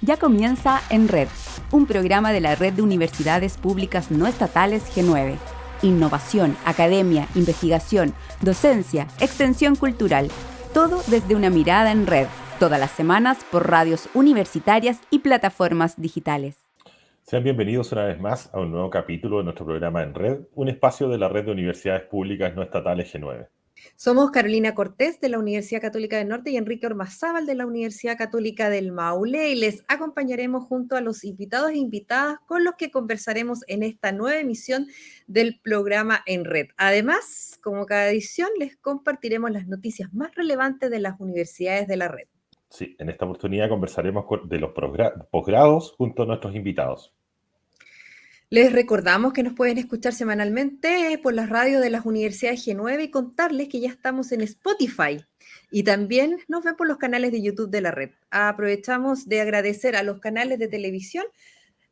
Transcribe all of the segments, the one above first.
Ya comienza En Red, un programa de la Red de Universidades Públicas No Estatales G9. Innovación, academia, investigación, docencia, extensión cultural. Todo desde una mirada en red. Todas las semanas por radios universitarias y plataformas digitales. Sean bienvenidos una vez más a un nuevo capítulo de nuestro programa En Red, un espacio de la Red de Universidades Públicas No Estatales G9. Somos Carolina Cortés de la Universidad Católica del Norte y Enrique Ormazábal de la Universidad Católica del Maule, y les acompañaremos junto a los invitados e invitadas con los que conversaremos en esta nueva emisión del programa En Red. Además, como cada edición, les compartiremos las noticias más relevantes de las universidades de la red. Sí, en esta oportunidad conversaremos de los posgrados junto a nuestros invitados. Les recordamos que nos pueden escuchar semanalmente por las radios de las universidades G9 y contarles que ya estamos en Spotify y también nos ven por los canales de YouTube de la red. Aprovechamos de agradecer a los canales de televisión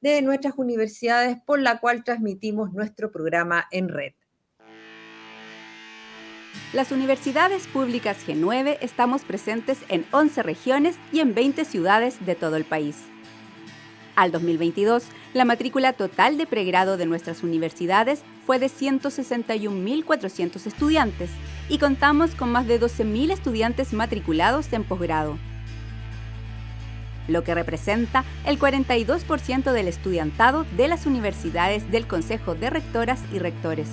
de nuestras universidades por la cual transmitimos nuestro programa en red. Las universidades públicas G9 estamos presentes en 11 regiones y en 20 ciudades de todo el país. Al 2022, la matrícula total de pregrado de nuestras universidades fue de 161.400 estudiantes y contamos con más de 12.000 estudiantes matriculados en posgrado, lo que representa el 42% del estudiantado de las universidades del Consejo de Rectoras y Rectores.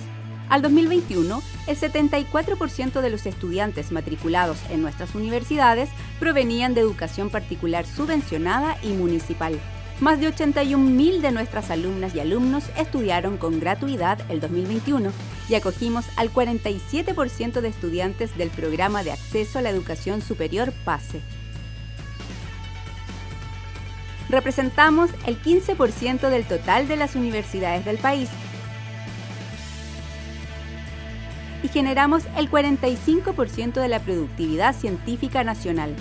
Al 2021, el 74% de los estudiantes matriculados en nuestras universidades provenían de educación particular subvencionada y municipal. Más de 81.000 de nuestras alumnas y alumnos estudiaron con gratuidad el 2021 y acogimos al 47% de estudiantes del programa de acceso a la educación superior PASE. Representamos el 15% del total de las universidades del país y generamos el 45% de la productividad científica nacional.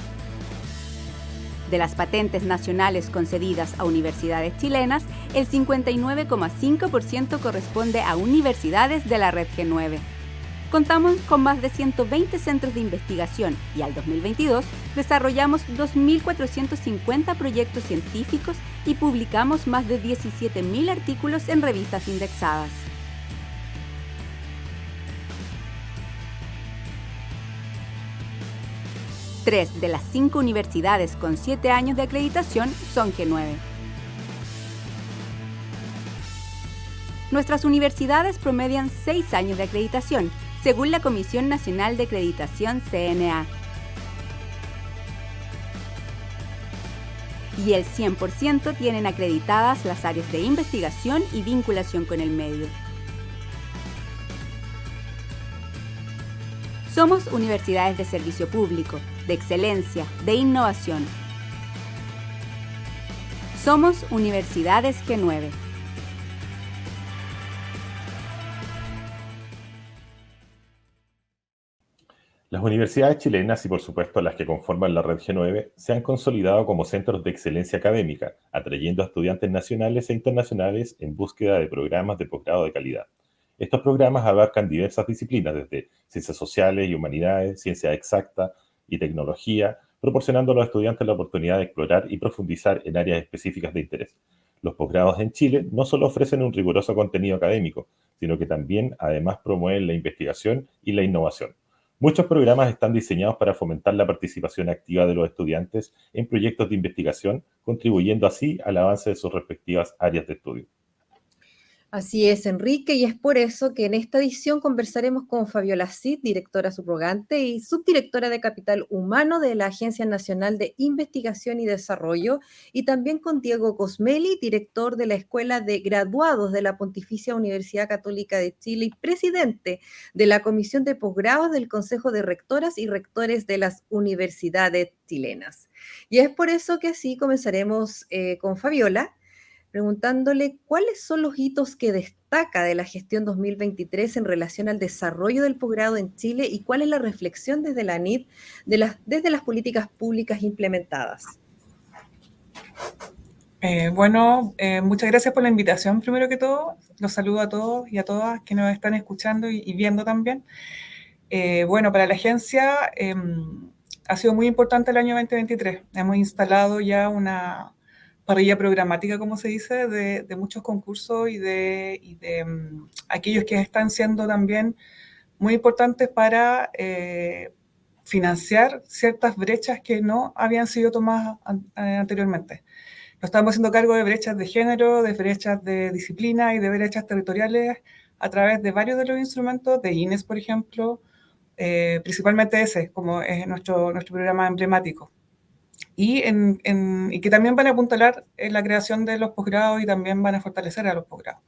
De las patentes nacionales concedidas a universidades chilenas, el 59,5% corresponde a universidades de la red G9. Contamos con más de 120 centros de investigación y al 2022 desarrollamos 2.450 proyectos científicos y publicamos más de 17.000 artículos en revistas indexadas. Tres de las 5 universidades con 7 años de acreditación son G9. Nuestras universidades promedian 6 años de acreditación, según la Comisión Nacional de Acreditación CNA. Y el 100% tienen acreditadas las áreas de investigación y vinculación con el medio. Somos universidades de servicio público, de excelencia, de innovación. Somos Universidades G9. Las universidades chilenas y por supuesto las que conforman la red G9 se han consolidado como centros de excelencia académica, atrayendo a estudiantes nacionales e internacionales en búsqueda de programas de posgrado de calidad. Estos programas abarcan diversas disciplinas, desde ciencias sociales y humanidades, ciencia exacta y tecnología, proporcionando a los estudiantes la oportunidad de explorar y profundizar en áreas específicas de interés. Los posgrados en Chile no solo ofrecen un riguroso contenido académico, sino que también además promueven la investigación y la innovación. Muchos programas están diseñados para fomentar la participación activa de los estudiantes en proyectos de investigación, contribuyendo así al avance de sus respectivas áreas de estudio. Así es, Enrique, y es por eso que en esta edición conversaremos con Fabiola Cid, directora subrogante y subdirectora de Capital Humano de la Agencia Nacional de Investigación y Desarrollo, y también con Diego Cosmeli, director de la Escuela de Graduados de la Pontificia Universidad Católica de Chile y presidente de la Comisión de Posgrados del Consejo de Rectoras y Rectores de las Universidades Chilenas. Y es por eso que así comenzaremos con Fabiola, preguntándole cuáles son los hitos que destaca de la gestión 2023 en relación al desarrollo del posgrado en Chile y cuál es la reflexión desde la NID desde las políticas públicas implementadas. Muchas gracias por la invitación, primero que todo. Los saludo a todos y a todas que nos están escuchando y viendo también. Para la agencia ha sido muy importante el año 2023. Hemos instalado ya una parrilla programática, como se dice, de muchos concursos y de aquellos que están siendo también muy importantes para financiar ciertas brechas que no habían sido tomadas anteriormente. Nos estamos haciendo cargo de brechas de género, de brechas de disciplina y de brechas territoriales a través de varios de los instrumentos, de INES, por ejemplo, principalmente ese, como es nuestro programa emblemático. Y que también van a apuntalar en la creación de los posgrados y también van a fortalecer a los posgrados.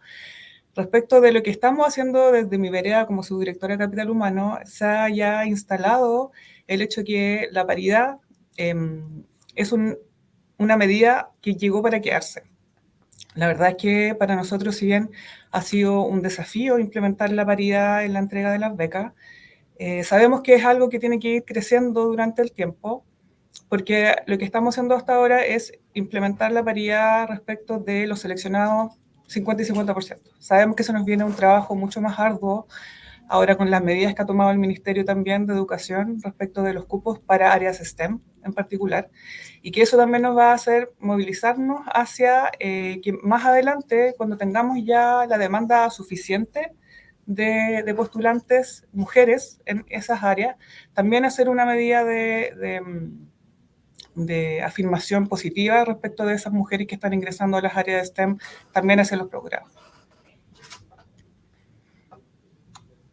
Respecto de lo que estamos haciendo desde mi vereda como subdirectora de Capital Humano, se ha ya instalado el hecho que la paridad es una medida que llegó para quedarse. La verdad es que para nosotros, si bien ha sido un desafío implementar la paridad en la entrega de las becas, sabemos que es algo que tiene que ir creciendo durante el tiempo, porque lo que estamos haciendo hasta ahora es implementar la paridad respecto de los seleccionados 50 y 50%. Sabemos que se nos viene un trabajo mucho más arduo ahora con las medidas que ha tomado el Ministerio también de Educación respecto de los cupos para áreas STEM en particular, y que eso también nos va a hacer movilizarnos hacia que más adelante, cuando tengamos ya la demanda suficiente de postulantes mujeres en esas áreas, también hacer una medida de afirmación positiva respecto de esas mujeres que están ingresando a las áreas de STEM también hacia los programas.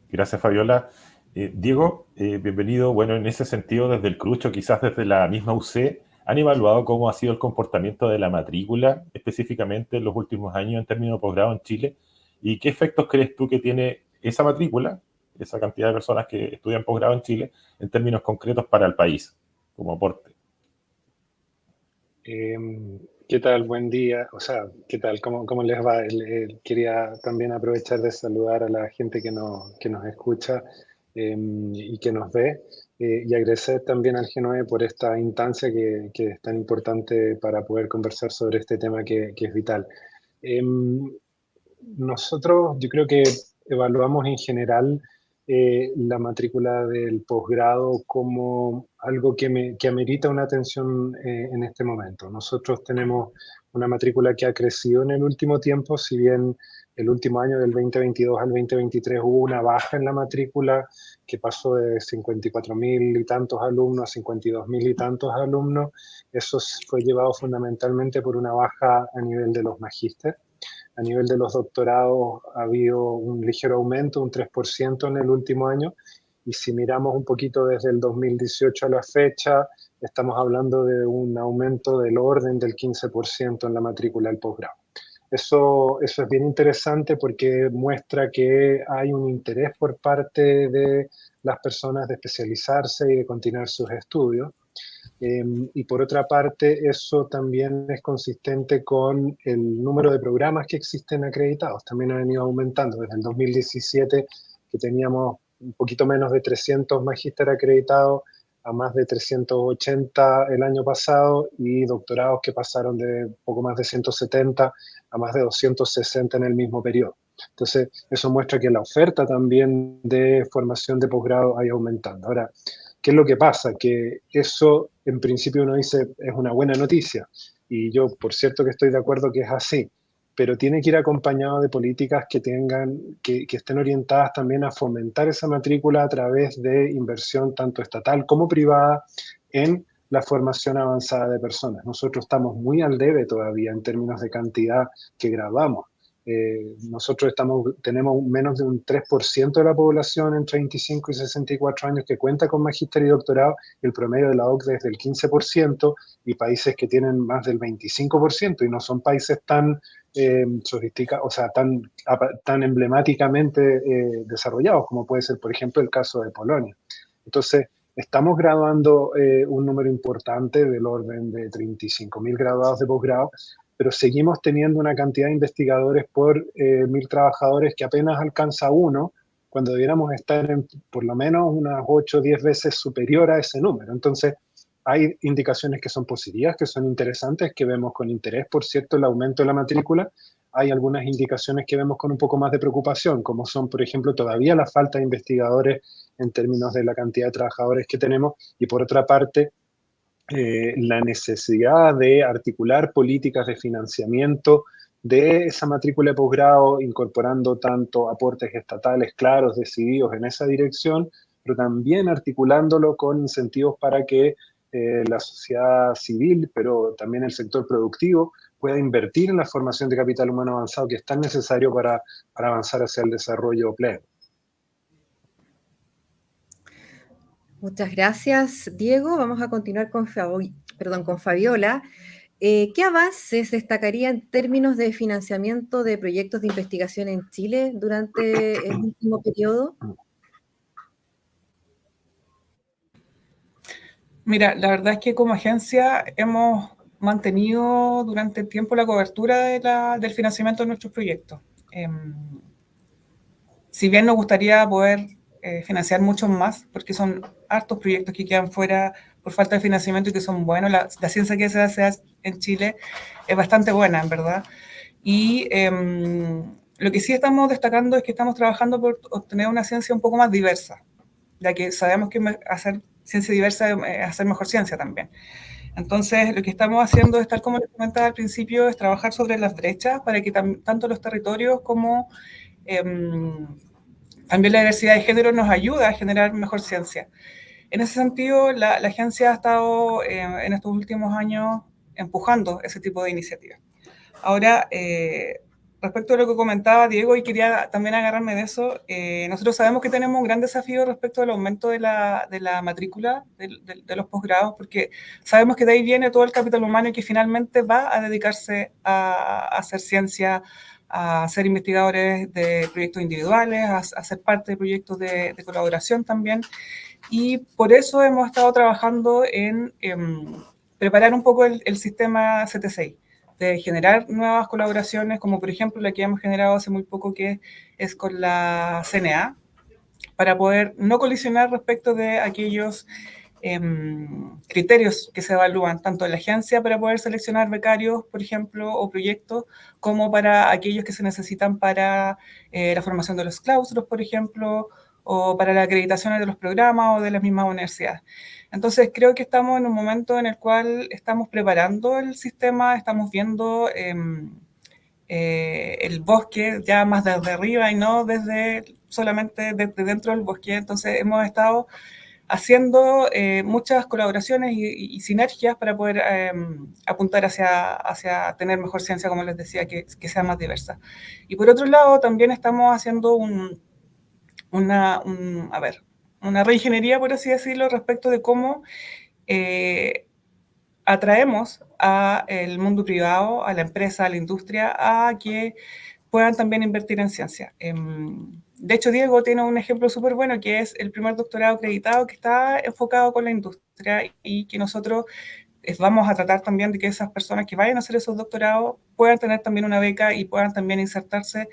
Gracias, Fabiola. Diego, bienvenido. Bueno, en ese sentido, desde el Crucho, quizás desde la misma UC, ¿han evaluado cómo ha sido el comportamiento de la matrícula, específicamente en los últimos años en términos de posgrado en Chile? ¿Y qué efectos crees tú que tiene esa matrícula, esa cantidad de personas que estudian posgrado en Chile, en términos concretos para el país, como aporte? ¿Qué tal? Buen día. O sea, ¿qué tal? ¿Cómo les va? Quería también aprovechar de saludar a la gente que nos escucha y que nos ve, y agradecer también al G9 por esta instancia que es tan importante para poder conversar sobre este tema que es vital. Nosotros, yo creo que evaluamos en general la matrícula del posgrado como algo que amerita una atención en este momento. Nosotros tenemos una matrícula que ha crecido en el último tiempo, si bien el último año del 2022 al 2023 hubo una baja en la matrícula que pasó de 54.000 y tantos alumnos a 52.000 y tantos alumnos. Eso fue llevado fundamentalmente por una baja a nivel de los magísteres. A nivel de los doctorados ha habido un ligero aumento, un 3% en el último año, y si miramos un poquito desde el 2018 a la fecha, estamos hablando de un aumento del orden del 15% en la matrícula del posgrado. Eso es bien interesante porque muestra que hay un interés por parte de las personas de especializarse y de continuar sus estudios. Y por otra parte, eso también es consistente con el número de programas que existen acreditados. También ha venido aumentando desde el 2017, que teníamos un poquito menos de 300 magíster acreditados, a más de 380 el año pasado, y doctorados que pasaron de poco más de 170 a más de 260 en el mismo periodo. Entonces, eso muestra que la oferta también de formación de posgrado ha ido aumentando. Ahora, ¿qué es lo que pasa? Que eso, en principio, uno dice, es una buena noticia. Y yo, por cierto, que estoy de acuerdo que es así. Pero tiene que ir acompañado de políticas que estén orientadas también a fomentar esa matrícula a través de inversión tanto estatal como privada en la formación avanzada de personas. Nosotros estamos muy al debe todavía en términos de cantidad que graduamos. Nosotros tenemos menos de un 3% de la población entre 25 y 64 años que cuenta con magíster y doctorado. El promedio de la OCDE es del 15%, y países que tienen más del 25%, y no son países tan sofisticados, o sea, tan emblemáticamente desarrollados como puede ser, por ejemplo, el caso de Polonia. Entonces, estamos graduando un número importante del orden de 35.000 graduados de posgrado, pero seguimos teniendo una cantidad de investigadores por 1.000 trabajadores que apenas alcanza uno, cuando debiéramos estar en por lo menos unas 8 o 10 veces superior a ese número. Entonces, hay indicaciones que son positivas, que son interesantes, que vemos con interés, por cierto, el aumento de la matrícula. Hay algunas indicaciones que vemos con un poco más de preocupación, como son, por ejemplo, todavía la falta de investigadores en términos de la cantidad de trabajadores que tenemos, y por otra parte, la necesidad de articular políticas de financiamiento de esa matrícula de posgrado, incorporando tanto aportes estatales claros, decididos en esa dirección, pero también articulándolo con incentivos para que la sociedad civil, pero también el sector productivo, pueda invertir en la formación de capital humano avanzado, que es tan necesario para avanzar hacia el desarrollo pleno. Muchas gracias, Diego. Vamos a continuar con Fabiola. ¿Qué avances destacaría en términos de financiamiento de proyectos de investigación en Chile durante el último periodo? Mira, la verdad es que como agencia hemos mantenido durante el tiempo la cobertura del financiamiento de nuestros proyectos. Si bien nos gustaría poder financiar muchos más, porque son hartos proyectos que quedan fuera por falta de financiamiento y que son buenos, la ciencia que se hace en Chile es bastante buena, en verdad. Y lo que sí estamos destacando es que estamos trabajando por obtener una ciencia un poco más diversa, ya que sabemos que hacer ciencia diversa es hacer mejor ciencia también. Entonces, lo que estamos haciendo es, tal como les comentaba al principio, es trabajar sobre las brechas para que tanto los territorios como también la diversidad de género nos ayuda a generar mejor ciencia. En ese sentido, la agencia ha estado en estos últimos años empujando ese tipo de iniciativas. Ahora, respecto a lo que comentaba Diego, y quería también agarrarme de eso, nosotros sabemos que tenemos un gran desafío respecto al aumento de la matrícula de los posgrados, porque sabemos que de ahí viene todo el capital humano y que finalmente va a dedicarse a hacer ciencia, a ser investigadores de proyectos individuales, a ser parte de proyectos de colaboración también. Y por eso hemos estado trabajando en preparar un poco el sistema CT6, de generar nuevas colaboraciones, como por ejemplo la que hemos generado hace muy poco, que es con la CNA, para poder no colisionar respecto de aquellos criterios que se evalúan tanto en la agencia para poder seleccionar becarios, por ejemplo, o proyectos, como para aquellos que se necesitan para la formación de los claustros, por ejemplo, o para las acreditaciones de los programas o de las mismas universidades. Entonces, creo que estamos en un momento en el cual estamos preparando el sistema, estamos viendo el bosque ya más desde arriba y no solamente desde dentro del bosque. Entonces, hemos estado haciendo muchas colaboraciones y sinergias para poder apuntar hacia tener mejor ciencia, como les decía, que sea más diversa. Y por otro lado, también estamos haciendo una reingeniería, por así decirlo, respecto de cómo atraemos al mundo privado, a la empresa, a la industria, a que puedan también invertir en ciencia. De hecho, Diego tiene un ejemplo súper bueno, que es el primer doctorado acreditado que está enfocado con la industria y que nosotros vamos a tratar también de que esas personas que vayan a hacer esos doctorados puedan tener también una beca y puedan también insertarse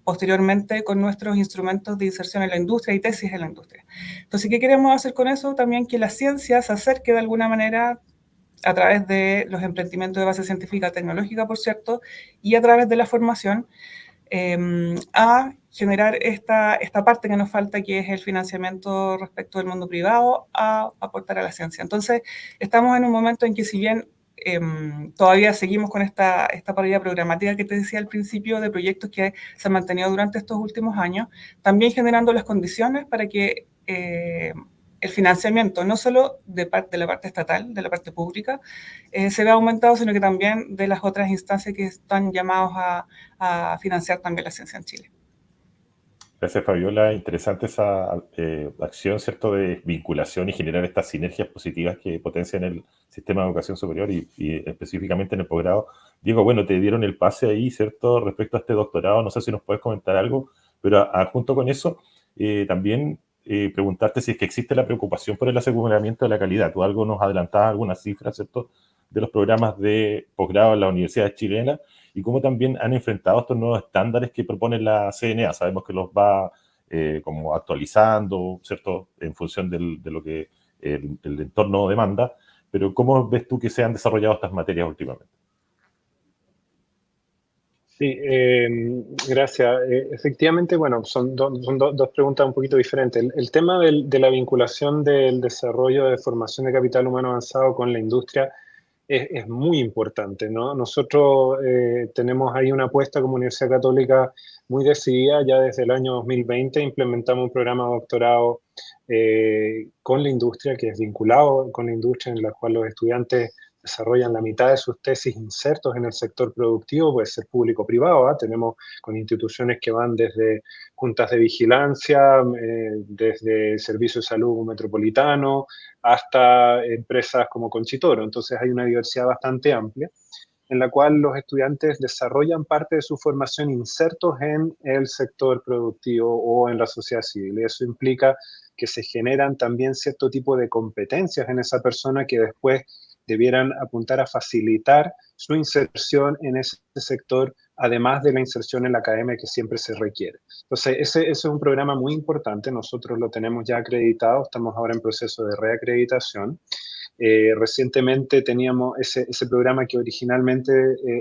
posteriormente con nuestros instrumentos de inserción en la industria y tesis en la industria. Entonces, ¿qué queremos hacer con eso? También que la ciencia se acerque de alguna manera a través de los emprendimientos de base científica tecnológica, por cierto, y a través de la formación, a generar esta parte que nos falta, que es el financiamiento respecto del mundo privado, a aportar a la ciencia. Entonces, estamos en un momento en que, si bien todavía seguimos con esta parrilla programática que te decía al principio, de proyectos que se han mantenido durante estos últimos años, también generando las condiciones para que el financiamiento, no solo de la parte estatal, de la parte pública, se vea aumentado, sino que también de las otras instancias que están llamados a financiar también la ciencia en Chile. Gracias, Fabiola. Interesante esa acción, ¿cierto?, de vinculación y generar estas sinergias positivas que potencian el sistema de educación superior y específicamente en el posgrado. Diego, bueno, te dieron el pase ahí, ¿cierto?, respecto a este doctorado. No sé si nos puedes comentar algo, pero junto con eso, también preguntarte si es que existe la preocupación por el aseguramiento de la calidad. Tú algo nos adelantabas algunas cifras, ¿cierto?, de los programas de posgrado en las universidades chilenas, y cómo también han enfrentado estos nuevos estándares que propone la CNA. Sabemos que los va como actualizando, ¿cierto?, en función de lo que el entorno demanda, pero ¿cómo ves tú que se han desarrollado estas materias últimamente? Sí, gracias. Efectivamente, bueno, son dos preguntas un poquito diferentes. El tema de la vinculación del desarrollo de formación de capital humano avanzado con la industria es muy importante, ¿no? Nosotros tenemos ahí una apuesta como Universidad Católica muy decidida. Ya desde el año 2020 implementamos un programa de doctorado con la industria, que es vinculado con la industria, en la cual los estudiantes desarrollan la mitad de sus tesis insertos en el sector productivo, puede ser público o privado, ¿eh? Tenemos con instituciones que van desde juntas de vigilancia, desde Servicio de Salud Metropolitano, hasta empresas como Conchitoro. Entonces hay una diversidad bastante amplia en la cual los estudiantes desarrollan parte de su formación insertos en el sector productivo o en la sociedad civil. Y eso implica que se generan también cierto tipo de competencias en esa persona que después debieran apuntar a facilitar su inserción en ese sector, además de la inserción en la academia que siempre se requiere. Entonces, ese es un programa muy importante. Nosotros lo tenemos ya acreditado, estamos ahora en proceso de reacreditación. Recientemente teníamos ese programa que originalmente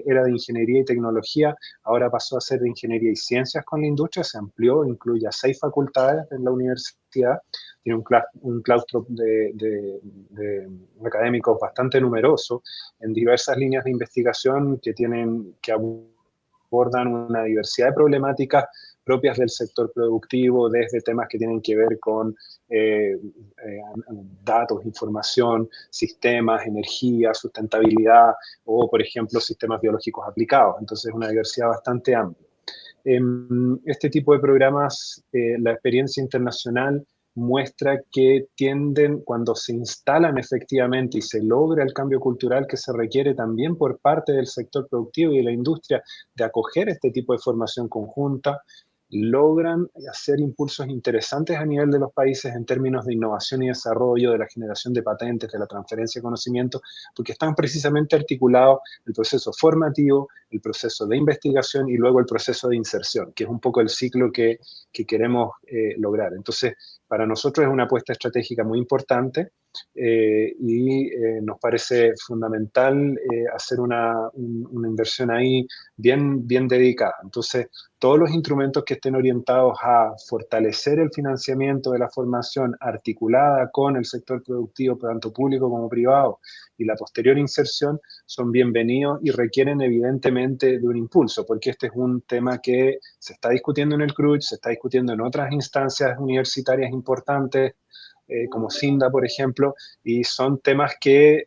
era de ingeniería y tecnología, ahora pasó a ser de ingeniería y ciencias con la industria, se amplió, incluye a 6 facultades en la universidad, tiene un claustro de académicos bastante numeroso en diversas líneas de investigación que abordan una diversidad de problemáticas propias del sector productivo, desde temas que tienen que ver con datos, información, sistemas, energía, sustentabilidad o, por ejemplo, sistemas biológicos aplicados. Entonces, una diversidad bastante amplia. Este tipo de programas, la experiencia internacional muestra que tienden, cuando se instalan efectivamente y se logra el cambio cultural que se requiere también por parte del sector productivo y de la industria de acoger este tipo de formación conjunta, logran hacer impulsos interesantes a nivel de los países en términos de innovación y desarrollo, de la generación de patentes, de la transferencia de conocimiento, porque están precisamente articulados el proceso formativo, el proceso de investigación y luego el proceso de inserción, que es un poco el ciclo que queremos lograr. Entonces, para nosotros es una apuesta estratégica muy importante y nos parece fundamental hacer una inversión ahí bien dedicada. Entonces, todos los instrumentos que estén orientados a fortalecer el financiamiento de la formación articulada con el sector productivo, tanto público como privado, y la posterior inserción son bienvenidos y requieren evidentemente de un impulso, porque este es un tema que se está discutiendo en el CRUCH, se está discutiendo en otras instancias universitarias importantes, como CINDA, por ejemplo, y son temas que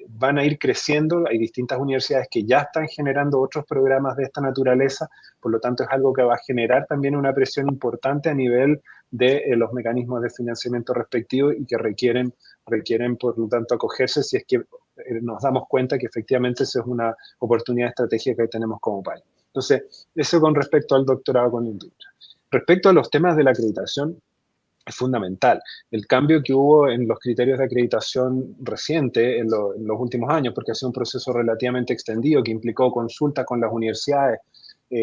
van a ir creciendo. Hay distintas universidades que ya están generando otros programas de esta naturaleza, por lo tanto es algo que va a generar también una presión importante a nivel de los mecanismos de financiamiento respectivos y que requieren, por lo tanto, acogerse si es que nos damos cuenta que efectivamente esa es una oportunidad estratégica que tenemos como país. Entonces, eso con respecto al doctorado con la industria. Respecto a los temas de la acreditación, es fundamental. El cambio que hubo en los criterios de acreditación reciente, en los últimos años, porque ha sido un proceso relativamente extendido que implicó consulta con las universidades.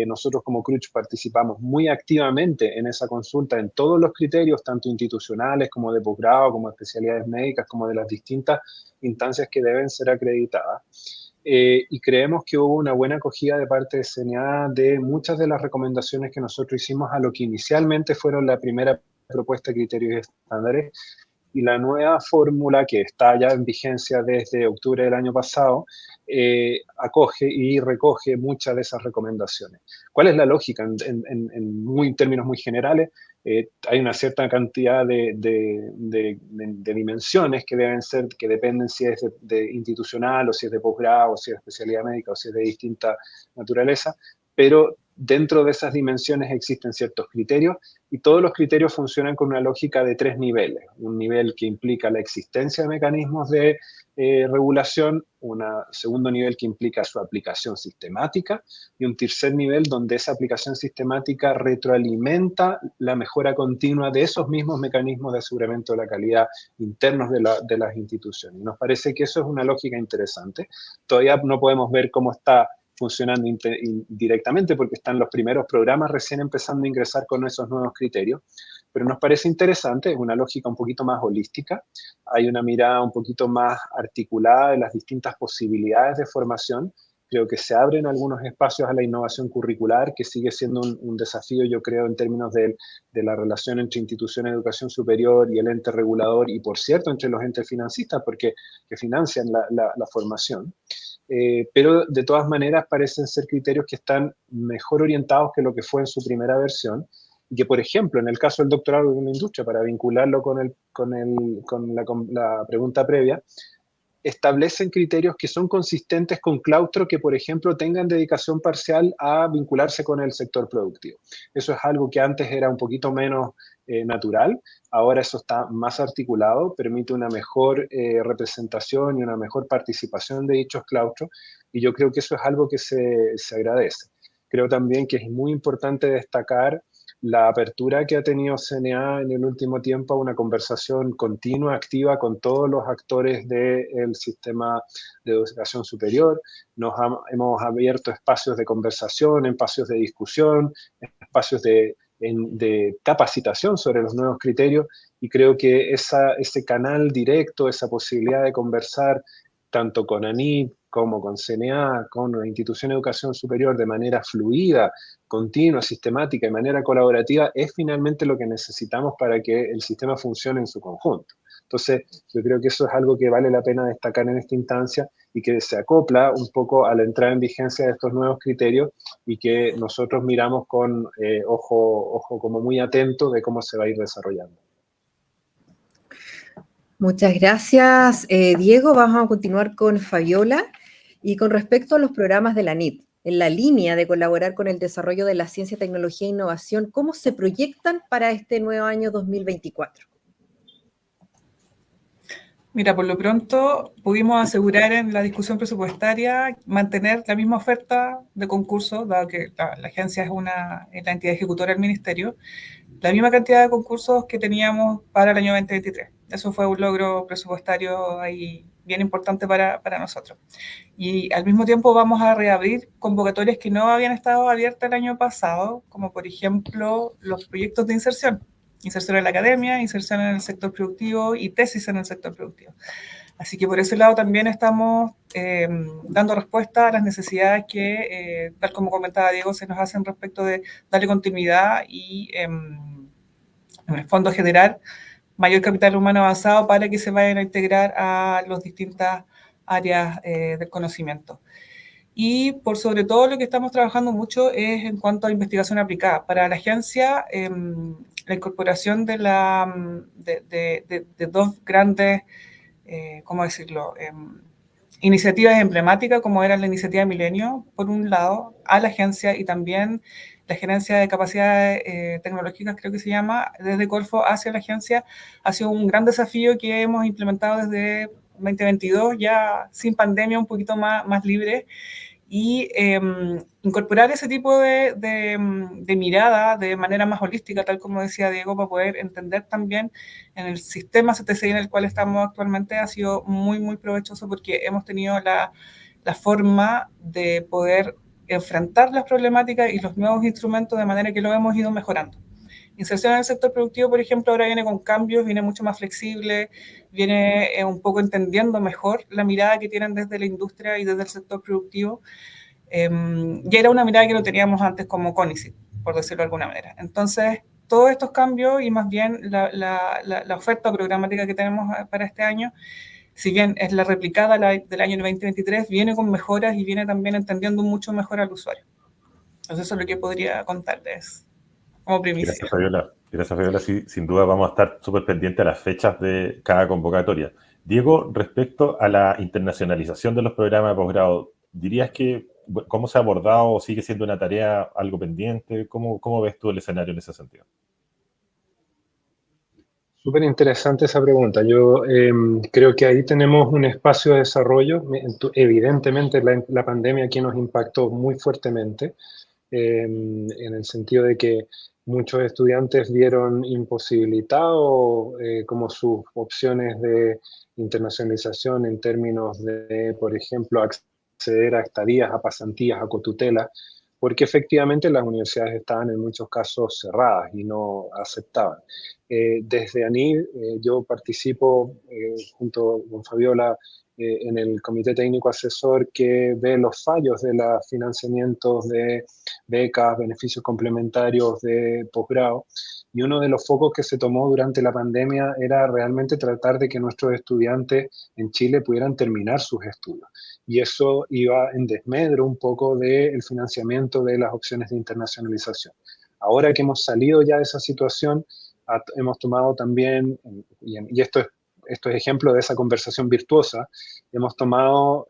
Nosotros como CRUCH participamos muy activamente en esa consulta en todos los criterios, tanto institucionales como de posgrado, como de especialidades médicas, como de las distintas instancias que deben ser acreditadas. Y creemos que hubo una buena acogida de parte de CNA de muchas de las recomendaciones que nosotros hicimos a lo que inicialmente fueron la primera propuesta de criterios y estándares, y la nueva fórmula que está ya en vigencia desde octubre del año pasado acoge y recoge muchas de esas recomendaciones. ¿Cuál es la lógica? En términos muy generales, hay una cierta cantidad de dimensiones que deben ser, que dependen si es de institucional o si es de posgrado, o si es de especialidad médica o si es de distinta naturaleza, pero dentro de esas dimensiones existen ciertos criterios y todos los criterios funcionan con una lógica de 3 niveles. Un nivel que implica la existencia de mecanismos de regulación, un segundo nivel que implica su aplicación sistemática y un tercer nivel donde esa aplicación sistemática retroalimenta la mejora continua de esos mismos mecanismos de aseguramiento de la calidad internos de las instituciones. Y nos parece que eso es una lógica interesante. Todavía no podemos ver cómo está funcionando directamente porque están los primeros programas recién empezando a ingresar con esos nuevos criterios, pero nos parece interesante, es una lógica un poquito más holística, hay una mirada un poquito más articulada de las distintas posibilidades de formación. Creo que se abren algunos espacios a la innovación curricular, que sigue siendo un desafío, yo creo, en términos de la relación entre instituciones de educación superior y el ente regulador, y por cierto, entre los entes financistas, porque que financian la formación. Pero de todas maneras parecen ser criterios que están mejor orientados que lo que fue en su primera versión, y que, por ejemplo, en el caso del doctorado en la industria, para vincularlo con la pregunta previa, establecen criterios que son consistentes con claustro que, por ejemplo, tengan dedicación parcial a vincularse con el sector productivo. Eso es algo que antes era un poquito menos natural, ahora eso está más articulado, permite una mejor representación y una mejor participación de dichos claustros, y yo creo que eso es algo que se agradece. Creo también que es muy importante destacar la apertura que ha tenido CNA en el último tiempo a una conversación continua, activa con todos los actores del sistema de educación superior. Hemos abierto espacios de conversación, espacios de discusión, espacios de capacitación sobre los nuevos criterios, y creo que ese canal directo, esa posibilidad de conversar tanto con ANID como con CNA, con la institución de educación superior de manera fluida, continua, sistemática y de manera colaborativa, es finalmente lo que necesitamos para que el sistema funcione en su conjunto. Entonces, yo creo que eso es algo que vale la pena destacar en esta instancia y que se acopla un poco a la entrada en vigencia de estos nuevos criterios, y que nosotros miramos con ojo como muy atento de cómo se va a ir desarrollando. Muchas gracias, Diego. Vamos a continuar con Fabiola. Y con respecto a los programas de la NIT, en la línea de colaborar con el desarrollo de la ciencia, tecnología e innovación, ¿cómo se proyectan para este nuevo año 2024? Mira, por lo pronto pudimos asegurar en la discusión presupuestaria mantener la misma oferta de concursos, dado que la agencia es la entidad ejecutora del ministerio, la misma cantidad de concursos que teníamos para el año 2023. Eso fue un logro presupuestario ahí bien importante para nosotros. Y al mismo tiempo vamos a reabrir convocatorias que no habían estado abiertas el año pasado, como por ejemplo los proyectos de inserción en la academia, inserción en el sector productivo y tesis en el sector productivo. Así que por ese lado también estamos dando respuesta a las necesidades que, tal como comentaba Diego, se nos hacen respecto de darle continuidad y, en el fondo, generar mayor capital humano avanzado para que se vayan a integrar a las distintas áreas del conocimiento. Y por sobre todo lo que estamos trabajando mucho es en cuanto a investigación aplicada. Para la agencia, la incorporación de dos grandes, ¿cómo decirlo?, iniciativas emblemáticas, como era la iniciativa Milenio, por un lado, a la agencia, y también la Gerencia de Capacidades Tecnológicas, creo que se llama, desde Corfo hacia la agencia, ha sido un gran desafío que hemos implementado desde 2022, ya sin pandemia, un poquito más libre, y incorporar ese tipo de mirada de manera más holística, tal como decía Diego, para poder entender también en el sistema CTCI en el cual estamos actualmente, ha sido muy, muy provechoso, porque hemos tenido la forma de poder enfrentar las problemáticas y los nuevos instrumentos de manera que lo hemos ido mejorando. Inserción en el sector productivo, por ejemplo, ahora viene con cambios, viene mucho más flexible, viene un poco entendiendo mejor la mirada que tienen desde la industria y desde el sector productivo. Y era una mirada que no teníamos antes como CONICYT, por decirlo de alguna manera. Entonces, todos estos cambios y más bien la oferta programática que tenemos para este año, si bien es la replicada del año 2023, viene con mejoras y viene también entendiendo mucho mejor al usuario. Entonces, eso es lo que podría contarles como primicia. Gracias, Fabiola. Gracias, Fabiola. Sí, sin duda vamos a estar súper pendientes a las fechas de cada convocatoria. Diego, respecto a la internacionalización de los programas de posgrado, ¿dirías que cómo se ha abordado o sigue siendo una tarea algo pendiente? ¿Cómo ves tú el escenario en ese sentido? Súper interesante esa pregunta. Yo creo que ahí tenemos un espacio de desarrollo. Evidentemente la pandemia aquí nos impactó muy fuertemente, en el sentido de que muchos estudiantes vieron imposibilitado como sus opciones de internacionalización en términos de, por ejemplo, acceder a estadías, a pasantías, a cotutelas, porque efectivamente las universidades estaban en muchos casos cerradas y no aceptaban. Desde ANID yo participo junto con Fabiola en el Comité Técnico Asesor que ve los fallos de los financiamientos de becas, beneficios complementarios de posgrado. Y uno de los focos que se tomó durante la pandemia era realmente tratar de que nuestros estudiantes en Chile pudieran terminar sus estudios. Y eso iba en desmedro un poco del financiamiento de las opciones de internacionalización. Ahora que hemos salido ya de esa situación, hemos tomado también, y esto es ejemplo de esa conversación virtuosa, hemos tomado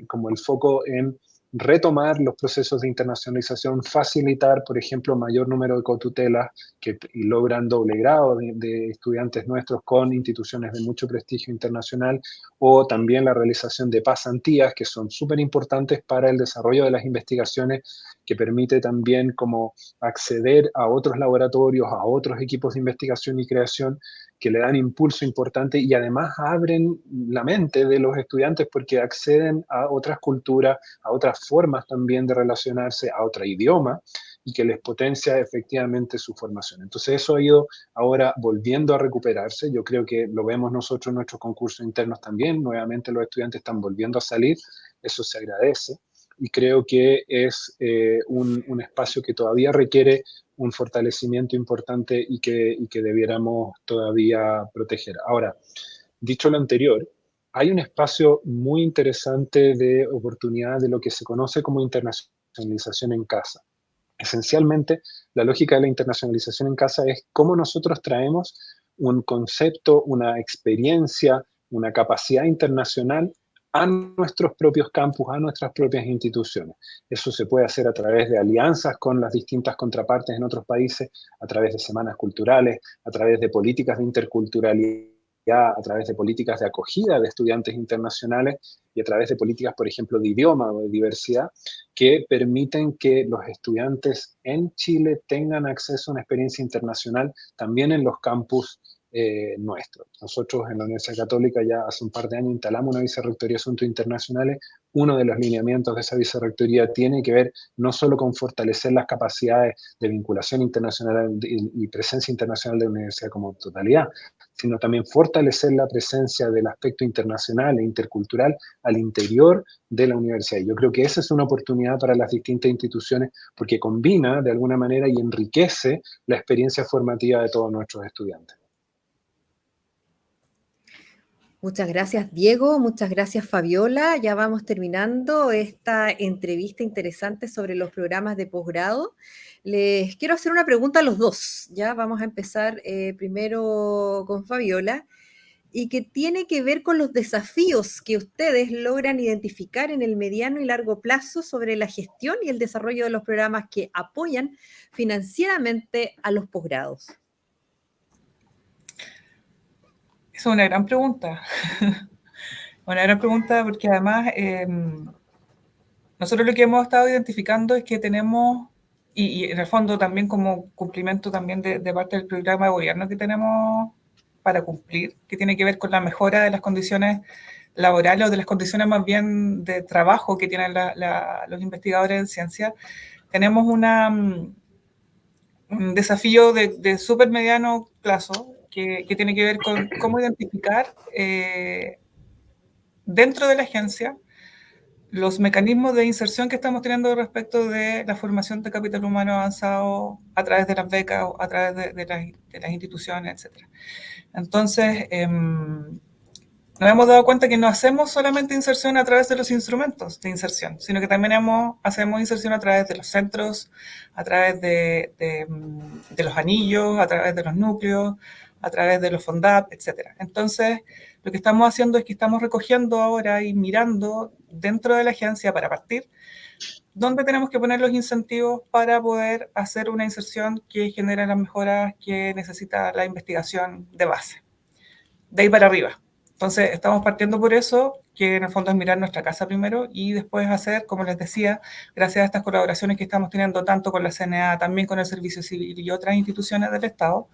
como el foco en retomar los procesos de internacionalización, facilitar, por ejemplo, mayor número de cotutelas que logran doble grado de estudiantes nuestros con instituciones de mucho prestigio internacional, o también la realización de pasantías, que son súper importantes para el desarrollo de las investigaciones, que permite también como acceder a otros laboratorios, a otros equipos de investigación y creación, que le dan impulso importante y además abren la mente de los estudiantes porque acceden a otras culturas, a otras formas también de relacionarse, a otro idioma, y que les potencia efectivamente su formación. Entonces eso ha ido ahora volviendo a recuperarse. Yo creo que lo vemos nosotros en nuestros concursos internos también. Nuevamente los estudiantes están volviendo a salir. Eso se agradece. Y creo que es un espacio que todavía requiere un fortalecimiento importante y que debiéramos todavía proteger. Ahora, dicho lo anterior, hay un espacio muy interesante de oportunidad de lo que se conoce como internacionalización en casa. Esencialmente, la lógica de la internacionalización en casa es cómo nosotros traemos un concepto, una experiencia, una capacidad internacional a nuestros propios campus, a nuestras propias instituciones. Eso se puede hacer a través de alianzas con las distintas contrapartes en otros países, a través de semanas culturales, a través de políticas de interculturalidad, a través de políticas de acogida de estudiantes internacionales y a través de políticas, por ejemplo, de idioma o de diversidad, que permiten que los estudiantes en Chile tengan acceso a una experiencia internacional también en los campus nuestro. Nosotros en la Universidad Católica ya hace un par de años instalamos una vicerrectoría de Asuntos Internacionales. Uno de los lineamientos de esa vicerrectoría tiene que ver no solo con fortalecer las capacidades de vinculación internacional y presencia internacional de la universidad como totalidad, sino también fortalecer la presencia del aspecto internacional e intercultural al interior de la universidad. Yo creo que esa es una oportunidad para las distintas instituciones porque combina de alguna manera y enriquece la experiencia formativa de todos nuestros estudiantes. Muchas gracias, Diego. Muchas gracias, Fabiola. Ya vamos terminando esta entrevista interesante sobre los programas de posgrado. Les quiero hacer una pregunta a los dos. Ya vamos a empezar primero con Fabiola y que tiene que ver con los desafíos que ustedes logran identificar en el mediano y largo plazo sobre la gestión y el desarrollo de los programas que apoyan financieramente a los posgrados. Es una gran pregunta. Una gran pregunta porque además nosotros lo que hemos estado identificando es que tenemos, y en el fondo también como cumplimiento también de parte del programa de gobierno que tenemos para cumplir, que tiene que ver con la mejora de las condiciones laborales o de las condiciones más bien de trabajo que tienen los investigadores en ciencia, tenemos un desafío de súper mediano plazo que tiene que ver con cómo identificar dentro de la agencia los mecanismos de inserción que estamos teniendo respecto de la formación de capital humano avanzado a través de las becas o a través de las instituciones, etc. Entonces, nos hemos dado cuenta que no hacemos solamente inserción a través de los instrumentos de inserción, sino que también hacemos inserción a través de los centros, a través de los anillos, a través de los núcleos, a través de los FONDAP, etc. Entonces, lo que estamos haciendo es que estamos recogiendo ahora y mirando dentro de la agencia para partir dónde tenemos que poner los incentivos para poder hacer una inserción que genere las mejoras que necesita la investigación de base. De ahí para arriba. Entonces, estamos partiendo por eso, que en el fondo es mirar nuestra casa primero y después hacer, como les decía, gracias a estas colaboraciones que estamos teniendo tanto con la CNA, también con el Servicio Civil y otras instituciones del Estado,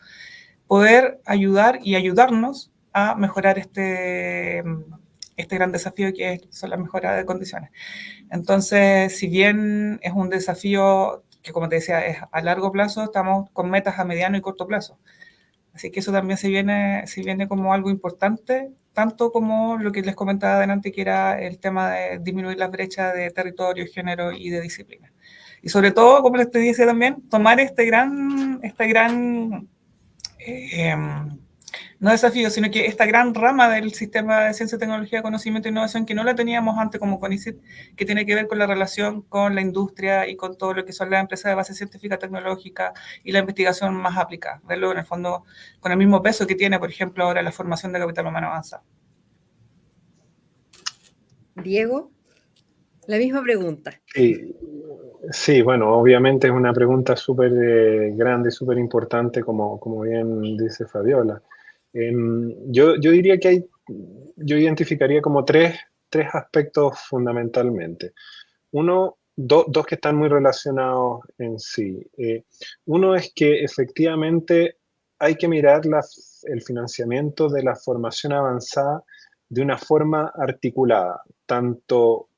poder ayudar y ayudarnos a mejorar este gran desafío que son las mejoras de condiciones. Entonces, si bien es un desafío que, como te decía, es a largo plazo, estamos con metas a mediano y corto plazo. Así que eso también se viene como algo importante, tanto como lo que les comentaba adelante, que era el tema de disminuir las brechas de territorio, género y de disciplina. Y sobre todo, como les dije también, tomar este gran no desafío, sino que esta gran rama del sistema de ciencia, tecnología, conocimiento e innovación que no la teníamos antes como CONICYT, que tiene que ver con la relación con la industria y con todo lo que son las empresas de base científica, tecnológica y la investigación más aplicada. Verlo en el fondo con el mismo peso que tiene, por ejemplo, ahora la formación de capital humano avanzado. Diego, la misma pregunta. Sí, bueno, obviamente es una pregunta súper grande y súper importante, como bien dice Fabiola. Yo diría que yo identificaría como tres aspectos fundamentalmente. Dos que están muy relacionados en sí. Uno es que efectivamente hay que mirar el financiamiento de la formación avanzada de una forma articulada, tanto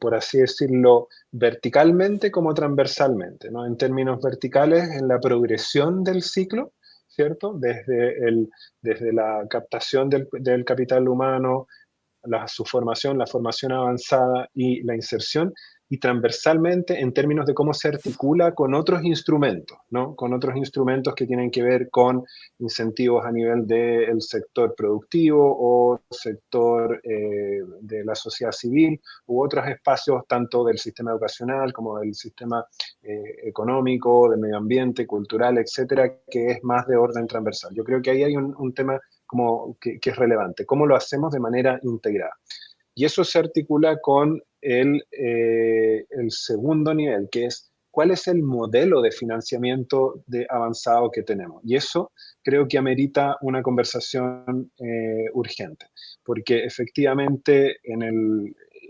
por así decirlo, verticalmente como transversalmente, ¿no? En términos verticales, en la progresión del ciclo, ¿cierto? Desde la captación del capital humano, su formación, la formación avanzada y la inserción, y transversalmente en términos de cómo se articula con otros instrumentos, ¿no? Con otros instrumentos que tienen que ver con incentivos a nivel del sector productivo o sector de la sociedad civil u otros espacios tanto del sistema educacional como del sistema económico, del medio ambiente, cultural, etcétera, que es más de orden transversal. Yo creo que ahí hay un tema como que es relevante, cómo lo hacemos de manera integrada. Y eso se articula con el segundo nivel, que es cuál es el modelo de financiamiento avanzado que tenemos. Y eso creo que amerita una conversación urgente, porque efectivamente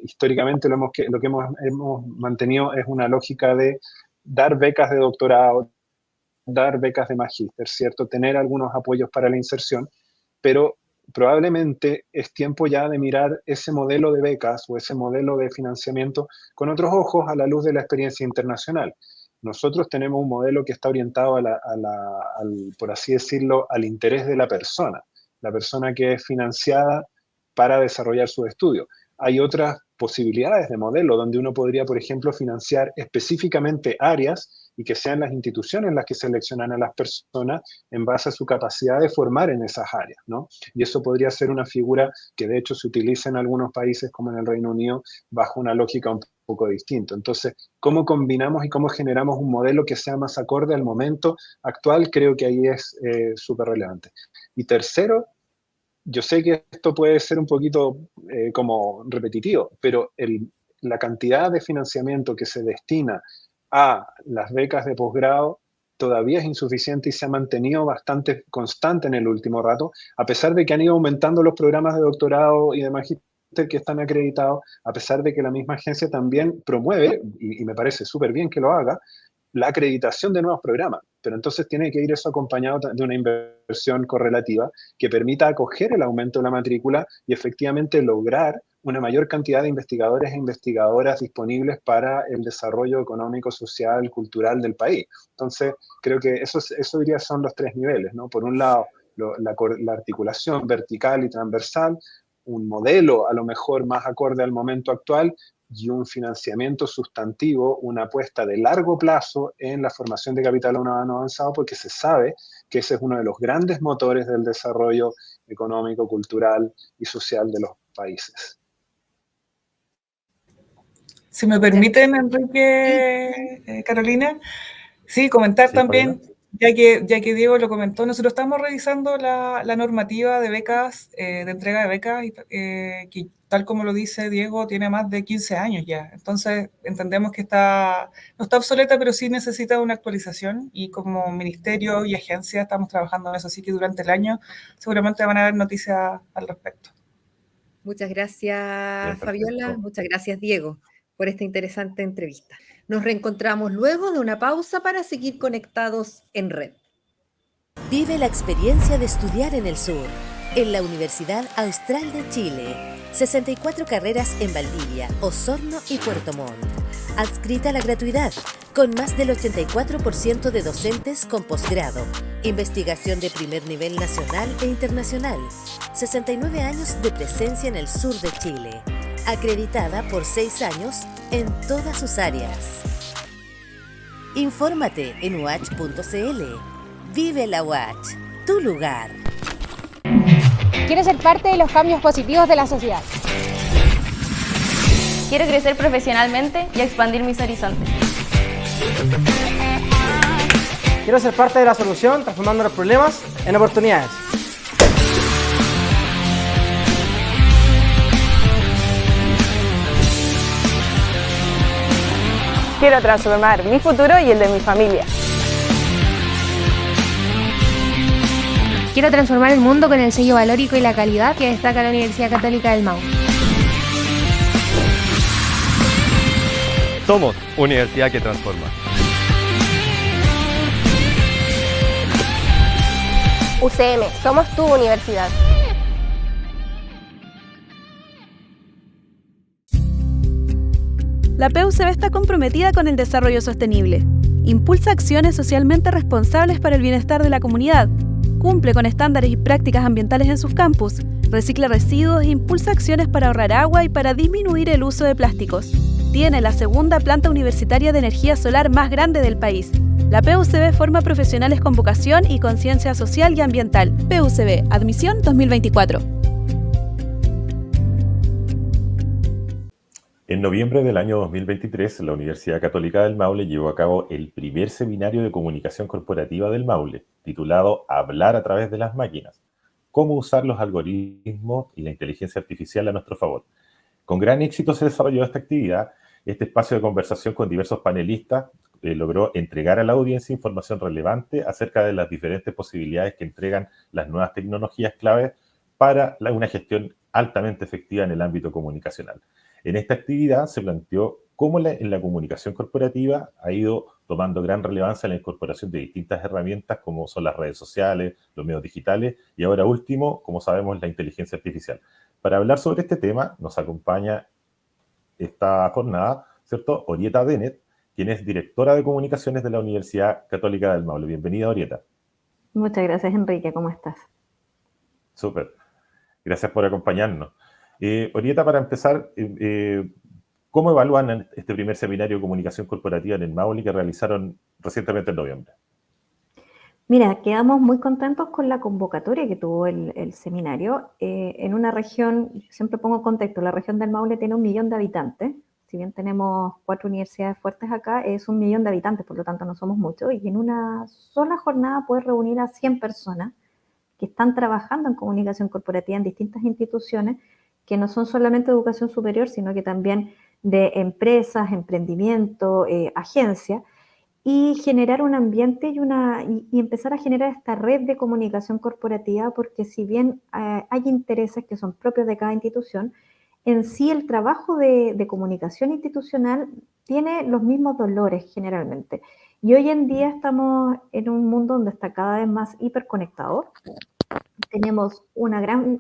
históricamente lo que hemos mantenido es una lógica de dar becas de doctorado, dar becas de magíster, ¿cierto? Tener algunos apoyos para la inserción, pero probablemente es tiempo ya de mirar ese modelo de becas o ese modelo de financiamiento con otros ojos a la luz de la experiencia internacional. Nosotros tenemos un modelo que está orientado por así decirlo, al interés de la persona que es financiada para desarrollar sus estudios. Hay otras posibilidades de modelo donde uno podría, por ejemplo, financiar específicamente áreas y que sean las instituciones las que seleccionan a las personas en base a su capacidad de formar en esas áreas, ¿no? Y eso podría ser una figura que de hecho se utiliza en algunos países como en el Reino Unido bajo una lógica un poco distinta. Entonces, ¿cómo combinamos y cómo generamos un modelo que sea más acorde al momento actual? Creo que ahí es súper relevante. Y tercero, yo sé que esto puede ser un poquito como repetitivo, pero la cantidad de financiamiento que se destina a las becas de posgrado todavía es insuficiente y se ha mantenido bastante constante en el último rato, a pesar de que han ido aumentando los programas de doctorado y de magíster que están acreditados, a pesar de que la misma agencia también promueve, y me parece súper bien que lo haga, la acreditación de nuevos programas. Pero entonces tiene que ir eso acompañado de una inversión correlativa que permita acoger el aumento de la matrícula y efectivamente lograr una mayor cantidad de investigadores e investigadoras disponibles para el desarrollo económico, social, cultural del país. Entonces, creo que eso diría son los tres niveles, ¿no? Por un lado, la articulación vertical y transversal, un modelo a lo mejor más acorde al momento actual y un financiamiento sustantivo, una apuesta de largo plazo en la formación de capital humano avanzado, porque se sabe que ese es uno de los grandes motores del desarrollo económico, cultural y social de los países. Si me permiten, Enrique, Carolina, sí, comentar también, ya que Diego lo comentó, nosotros estamos revisando la normativa de becas, de entrega de becas, que tal como lo dice Diego, tiene más de 15 años ya. Entonces, entendemos que no está obsoleta, pero sí necesita una actualización y como ministerio y agencia estamos trabajando en eso, así que durante el año seguramente van a haber noticias al respecto. Muchas gracias, Fabiola. Muchas gracias, Diego, por esta interesante entrevista. Nos reencontramos luego de una pausa para seguir conectados en red. Vive la experiencia de estudiar en el sur, en la Universidad Austral de Chile. 64 carreras en Valdivia, Osorno y Puerto Montt. Adscrita a la gratuidad, con más del 84% de docentes con posgrado, investigación de primer nivel nacional e internacional, 69 años de presencia en el sur de Chile, acreditada por 6 años en todas sus áreas. Infórmate en UACH.cl. Vive la UACH, tu lugar. Quiero ser parte de los cambios positivos de la sociedad. Quiero crecer profesionalmente y expandir mis horizontes. Quiero ser parte de la solución, transformando los problemas en oportunidades. Quiero transformar mi futuro y el de mi familia. Quiero transformar el mundo con el sello valórico y la calidad que destaca la Universidad Católica del Maule. Somos Universidad que Transforma. UCM, somos tu universidad. La PUCB está comprometida con el desarrollo sostenible. Impulsa acciones socialmente responsables para el bienestar de la comunidad. Cumple con estándares y prácticas ambientales en sus campus. Recicla residuos e impulsa acciones para ahorrar agua y para disminuir el uso de plásticos. Tiene la segunda planta universitaria de energía solar más grande del país. La PUCB forma profesionales con vocación y conciencia social y ambiental. PUCB, admisión 2024. En noviembre del año 2023, la Universidad Católica del Maule llevó a cabo el primer seminario de comunicación corporativa del Maule, titulado Hablar a través de las máquinas. Cómo usar los algoritmos y la inteligencia artificial a nuestro favor. Con gran éxito se desarrolló esta actividad. Este espacio de conversación con diversos panelistas logró entregar a la audiencia información relevante acerca de las diferentes posibilidades que entregan las nuevas tecnologías claves para una gestión altamente efectiva en el ámbito comunicacional. En esta actividad se planteó cómo en la comunicación corporativa ha ido tomando gran relevancia la incorporación de distintas herramientas como son las redes sociales, los medios digitales y ahora último, como sabemos, la inteligencia artificial. Para hablar sobre este tema nos acompaña esta jornada, ¿cierto? Orieta Bennett, quien es directora de comunicaciones de la Universidad Católica del Maule. Bienvenida, Orieta. Muchas gracias, Enrique. ¿Cómo estás? Súper. Gracias por acompañarnos. Orieta, para empezar, ¿cómo evalúan este primer seminario de comunicación corporativa en el Maule que realizaron recientemente en noviembre? Mira, quedamos muy contentos con la convocatoria que tuvo el seminario. En una región, siempre pongo contexto, la región del Maule tiene 1 millón de habitantes. Si bien tenemos 4 universidades fuertes acá, es 1 millón de habitantes, por lo tanto no somos muchos. Y en una sola jornada puedes reunir a 100 personas que están trabajando en comunicación corporativa en distintas instituciones, que no son solamente educación superior, sino que también de empresas, emprendimiento, agencias, y generar un ambiente y empezar a generar esta red de comunicación corporativa, porque si bien hay intereses que son propios de cada institución, en sí el trabajo de comunicación institucional tiene los mismos dolores generalmente. Y hoy en día estamos en un mundo donde está cada vez más hiperconectado. Tenemos una gran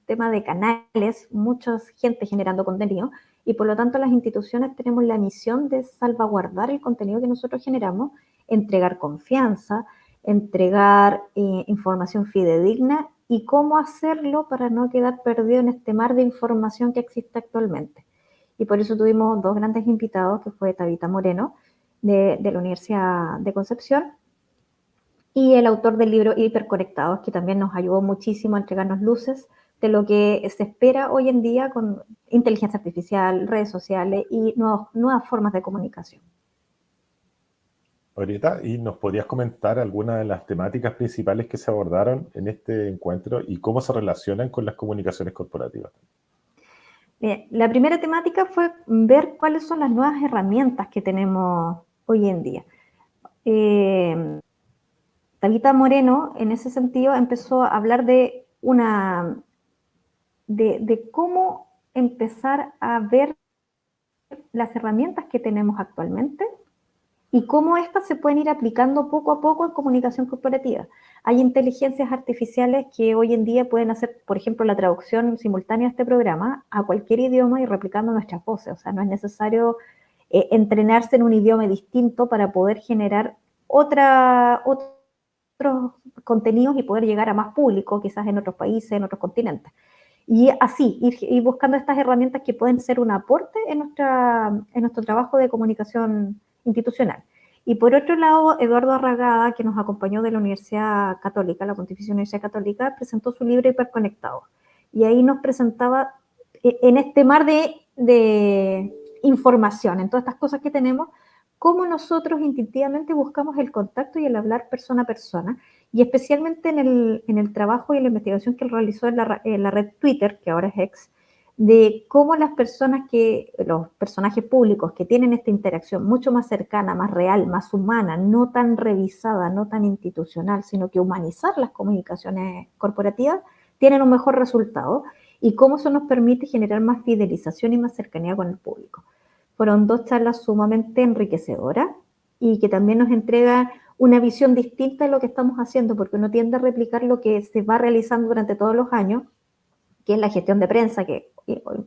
tema de canales, mucha gente generando contenido, y por lo tanto las instituciones tenemos la misión de salvaguardar el contenido que nosotros generamos, entregar confianza, entregar información fidedigna y cómo hacerlo para no quedar perdido en este mar de información que existe actualmente. Y por eso tuvimos 2 grandes invitados, que fue Tabita Moreno, de la Universidad de Concepción, y el autor del libro Hiperconectados, que también nos ayudó muchísimo a entregarnos luces de lo que se espera hoy en día con inteligencia artificial, redes sociales y nuevas formas de comunicación. Orieta, ¿y nos podrías comentar algunas de las temáticas principales que se abordaron en este encuentro y cómo se relacionan con las comunicaciones corporativas? Bien, la primera temática fue ver cuáles son las nuevas herramientas que tenemos hoy en día. Tabita Moreno, en ese sentido, empezó a hablar de cómo empezar a ver las herramientas que tenemos actualmente y cómo estas se pueden ir aplicando poco a poco en comunicación corporativa. Hay inteligencias artificiales que hoy en día pueden hacer, por ejemplo, la traducción simultánea de este programa a cualquier idioma y replicando nuestras voces. O sea, no es necesario entrenarse en un idioma distinto para poder generar otros contenidos y poder llegar a más público, quizás en otros países, en otros continentes. Y así, ir buscando estas herramientas que pueden ser un aporte en nuestro trabajo de comunicación institucional. Y por otro lado, Eduardo Arragada, que nos acompañó de la Universidad Católica, la Pontificia Universidad Católica, presentó su libro Hiperconectados. Y ahí nos presentaba, en este mar de información, en todas estas cosas que tenemos, cómo nosotros instintivamente buscamos el contacto y el hablar persona a persona, y especialmente en el trabajo y la investigación que él realizó en la red Twitter, que ahora es X, de cómo los personajes públicos que tienen esta interacción mucho más cercana, más real, más humana, no tan revisada, no tan institucional, sino que humanizar las comunicaciones corporativas, tienen un mejor resultado, y cómo eso nos permite generar más fidelización y más cercanía con el público. Fueron 2 charlas sumamente enriquecedoras y que también nos entregan una visión distinta de lo que estamos haciendo, porque uno tiende a replicar lo que se va realizando durante todos los años, que es la gestión de prensa, que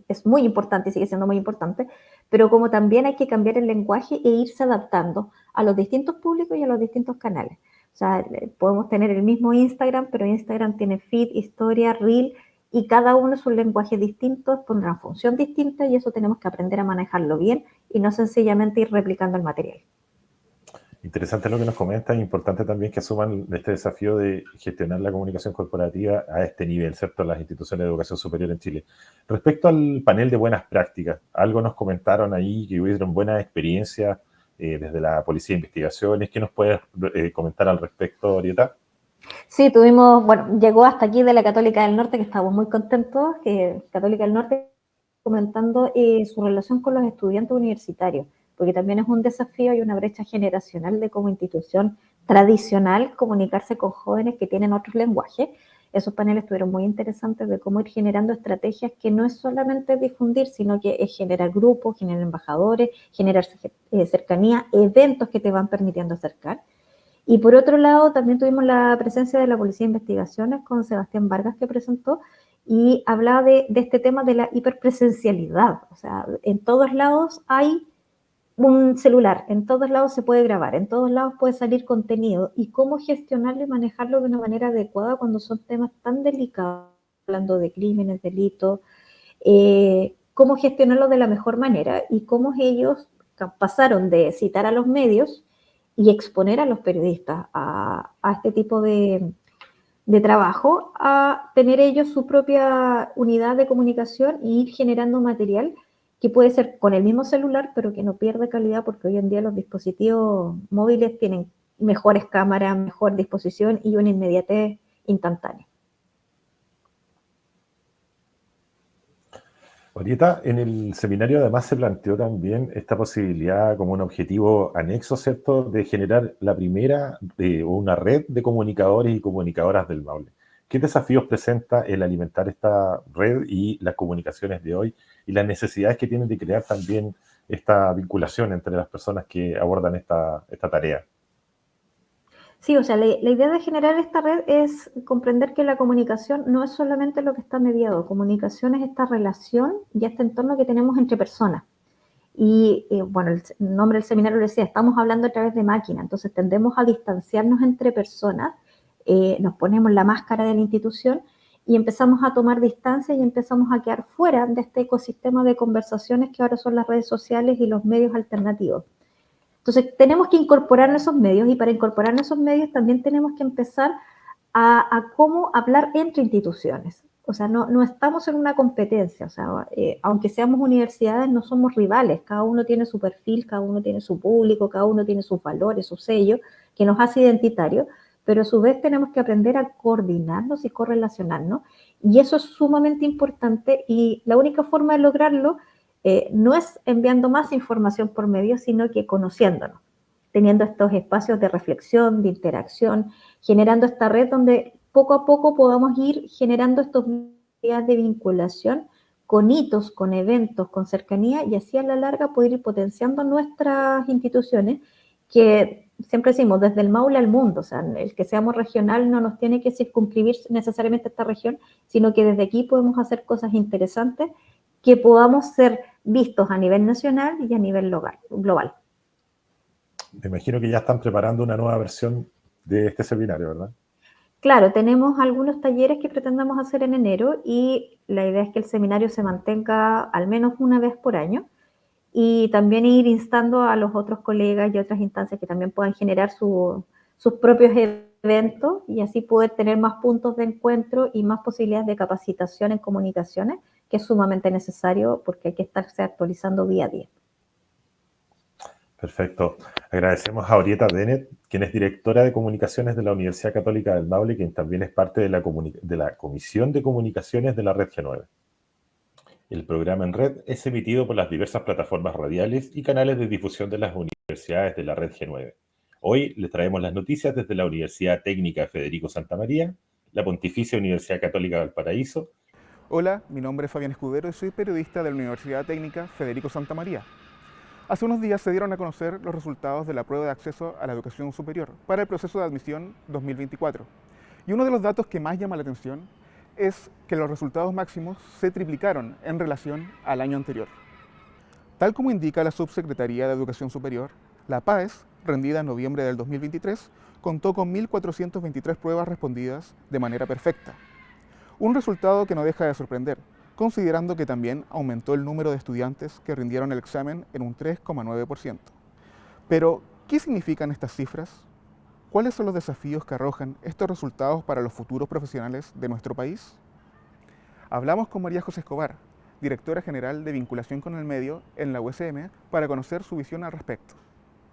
es muy importante y sigue siendo muy importante, pero como también hay que cambiar el lenguaje e irse adaptando a los distintos públicos y a los distintos canales. O sea, podemos tener el mismo Instagram, pero Instagram tiene feed, historia, reel, y cada uno es un lenguaje distinto, por una función distinta, y eso tenemos que aprender a manejarlo bien y no sencillamente ir replicando el material. Interesante lo que nos comentan, importante también que asuman este desafío de gestionar la comunicación corporativa a este nivel, ¿cierto?, las instituciones de educación superior en Chile. Respecto al panel de buenas prácticas, algo nos comentaron ahí que hubieron buenas experiencias desde la Policía de Investigaciones. ¿Qué nos puedes comentar al respecto, Orieta? Sí, llegó hasta aquí de la Católica del Norte, que estábamos muy contentos, que Católica del Norte comentando su relación con los estudiantes universitarios, porque también es un desafío y una brecha generacional de como institución tradicional comunicarse con jóvenes que tienen otros lenguajes. Esos paneles estuvieron muy interesantes de cómo ir generando estrategias que no es solamente difundir, sino que es generar grupos, generar embajadores, generar cercanía, eventos que te van permitiendo acercar. Y por otro lado, también tuvimos la presencia de la Policía de Investigaciones con Sebastián Vargas, que presentó y hablaba de este tema de la hiperpresencialidad. O sea, en todos lados hay un celular, en todos lados se puede grabar, en todos lados puede salir contenido, y cómo gestionarlo y manejarlo de una manera adecuada cuando son temas tan delicados, hablando de crímenes, delitos, cómo gestionarlo de la mejor manera y cómo ellos pasaron de citar a los medios y exponer a los periodistas a este tipo de trabajo, a tener ellos su propia unidad de comunicación e ir generando material que puede ser con el mismo celular, pero que no pierde calidad, porque hoy en día los dispositivos móviles tienen mejores cámaras, mejor disposición y una inmediatez instantánea. Orieta, en el seminario además se planteó también esta posibilidad como un objetivo anexo, ¿cierto?, de generar la primera una red de comunicadores y comunicadoras del Maule. ¿Qué desafíos presenta el alimentar esta red y las comunicaciones de hoy y las necesidades que tienen de crear también esta vinculación entre las personas que abordan esta tarea? Sí, o sea, la idea de generar esta red es comprender que la comunicación no es solamente lo que está mediado. Comunicación es esta relación y este entorno que tenemos entre personas. Y bueno, el nombre del seminario lo decía, estamos hablando a través de máquina, entonces tendemos a distanciarnos entre personas, nos ponemos la máscara de la institución y empezamos a tomar distancia y empezamos a quedar fuera de este ecosistema de conversaciones que ahora son las redes sociales y los medios alternativos. Entonces tenemos que incorporar esos medios, y para incorporar esos medios también tenemos que empezar a cómo hablar entre instituciones. O sea, no estamos en una competencia, o sea, aunque seamos universidades, no somos rivales, cada uno tiene su perfil, cada uno tiene su público, cada uno tiene sus valores, su sello, que nos hace identitarios, pero a su vez tenemos que aprender a coordinarnos y correlacionarnos, y eso es sumamente importante, y la única forma de lograrlo no es enviando más información por medio, sino que conociéndonos, teniendo estos espacios de reflexión, de interacción, generando esta red donde poco a poco podamos ir generando estos días de vinculación con hitos, con eventos, con cercanía, y así a la larga poder ir potenciando nuestras instituciones, que siempre decimos, desde el Maule al mundo. O sea, el que seamos regional no nos tiene que circunscribir necesariamente a esta región, sino que desde aquí podemos hacer cosas interesantes que podamos ser vistos a nivel nacional y a nivel global. Me imagino que ya están preparando una nueva versión de este seminario, ¿verdad? Claro, tenemos algunos talleres que pretendamos hacer en enero y la idea es que el seminario se mantenga al menos una vez por año y también ir instando a los otros colegas y otras instancias que también puedan generar sus propios eventos y así poder tener más puntos de encuentro y más posibilidades de capacitación en comunicaciones, que es sumamente necesario porque hay que estarse actualizando día a día. Perfecto. Agradecemos a Orieta Dennett, quien es directora de comunicaciones de la Universidad Católica del Maule, quien también es parte de la Comisión de Comunicaciones de la Red G9. El programa en red es emitido por las diversas plataformas radiales y canales de difusión de las universidades de la Red G9. Hoy les traemos las noticias desde la Universidad Técnica Federico Santa María, la Pontificia Universidad Católica de Valparaíso. Hola, mi nombre es Fabián Escudero y soy periodista de la Universidad Técnica Federico Santa María. Hace unos días se dieron a conocer los resultados de la prueba de acceso a la educación superior para el proceso de admisión 2024. Y uno de los datos que más llama la atención es que los resultados máximos se triplicaron en relación al año anterior. Tal como indica la Subsecretaría de Educación Superior, la PAES, rendida en noviembre del 2023, contó con 1.423 pruebas respondidas de manera perfecta. Un resultado que no deja de sorprender, considerando que también aumentó el número de estudiantes que rindieron el examen en un 3,9%. Pero, ¿qué significan estas cifras? ¿Cuáles son los desafíos que arrojan estos resultados para los futuros profesionales de nuestro país? Hablamos con María José Escobar, directora general de Vinculación con el Medio en la USM, para conocer su visión al respecto.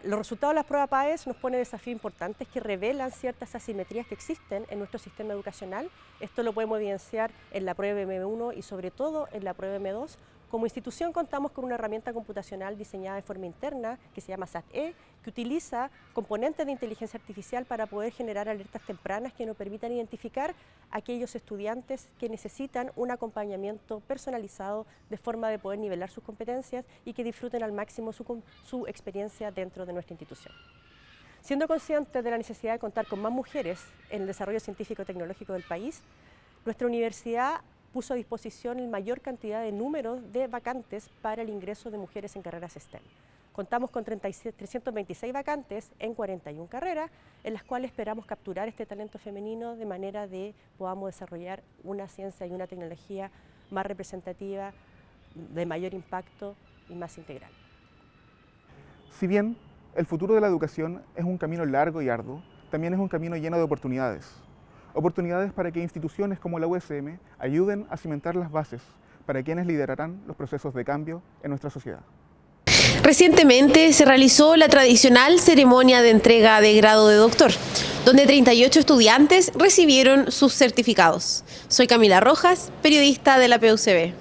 Los resultados de las pruebas PAES nos ponen desafíos importantes que revelan ciertas asimetrías que existen en nuestro sistema educacional. Esto lo podemos evidenciar en la prueba M1 y sobre todo en la prueba M2. Como institución contamos con una herramienta computacional diseñada de forma interna que se llama SAT-E, que utiliza componentes de inteligencia artificial para poder generar alertas tempranas que nos permitan identificar a aquellos estudiantes que necesitan un acompañamiento personalizado de forma de poder nivelar sus competencias y que disfruten al máximo su experiencia dentro de nuestra institución. Siendo conscientes de la necesidad de contar con más mujeres en el desarrollo científico-tecnológico del país, nuestra universidad puso a disposición la mayor cantidad de números de vacantes para el ingreso de mujeres en carreras STEM. Contamos con 326 vacantes en 41 carreras, en las cuales esperamos capturar este talento femenino de manera de podamos desarrollar una ciencia y una tecnología más representativa, de mayor impacto y más integral. Si bien el futuro de la educación es un camino largo y arduo, también es un camino lleno de oportunidades. Oportunidades para que instituciones como la USM ayuden a cimentar las bases para quienes liderarán los procesos de cambio en nuestra sociedad. Recientemente se realizó la tradicional ceremonia de entrega de grado de doctor, donde 38 estudiantes recibieron sus certificados. Soy Camila Rojas, periodista de la PUCB.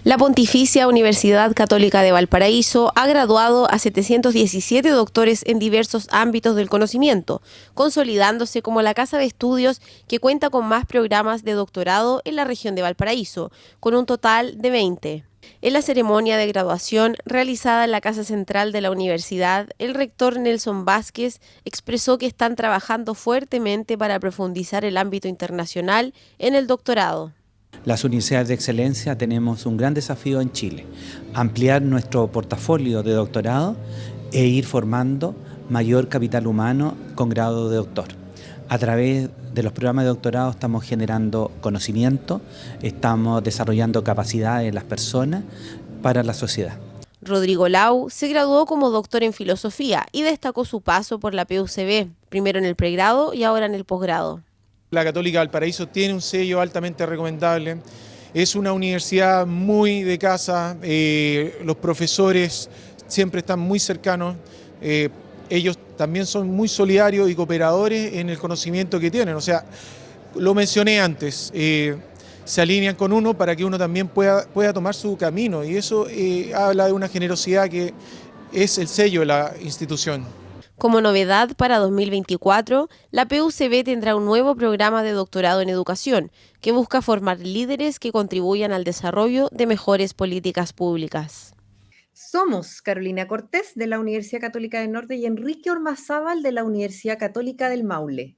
La Pontificia Universidad Católica de Valparaíso ha graduado a 717 doctores en diversos ámbitos del conocimiento, consolidándose como la casa de estudios que cuenta con más programas de doctorado en la región de Valparaíso, con un total de 20. En la ceremonia de graduación realizada en la Casa Central de la Universidad, el rector Nelson Vázquez expresó que están trabajando fuertemente para profundizar el ámbito internacional en el doctorado. Las universidades de excelencia tenemos un gran desafío en Chile, ampliar nuestro portafolio de doctorado e ir formando mayor capital humano con grado de doctor. A través de los programas de doctorado estamos generando conocimiento, estamos desarrollando capacidades en las personas para la sociedad. Rodrigo Lau se graduó como doctor en filosofía y destacó su paso por la PUCB, primero en el pregrado y ahora en el posgrado. La Católica Valparaíso tiene un sello altamente recomendable, es una universidad muy de casa, los profesores siempre están muy cercanos, ellos también son muy solidarios y cooperadores en el conocimiento que tienen, o sea, lo mencioné antes, se alinean con uno para que uno también pueda tomar su camino y eso habla de una generosidad que es el sello de la institución. Como novedad para 2024, la PUCB tendrá un nuevo programa de doctorado en educación que busca formar líderes que contribuyan al desarrollo de mejores políticas públicas. Somos Carolina Cortés de la Universidad Católica del Norte y Enrique Ormazábal de la Universidad Católica del Maule.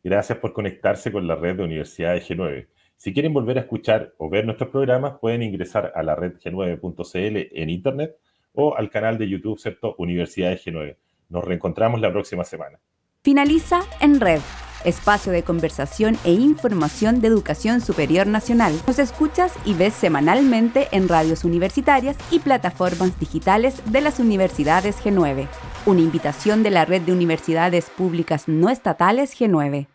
Gracias por conectarse con la red de Universidades G9. Si quieren volver a escuchar o ver nuestros programas, pueden ingresar a la red g9.cl en internet o al canal de YouTube, ¿cierto? Universidades G9. Nos reencontramos la próxima semana. Finaliza En Red, espacio de conversación e información de educación superior nacional. Nos escuchas y ves semanalmente en radios universitarias y plataformas digitales de las universidades G9. Una invitación de la Red de Universidades Públicas No Estatales G9.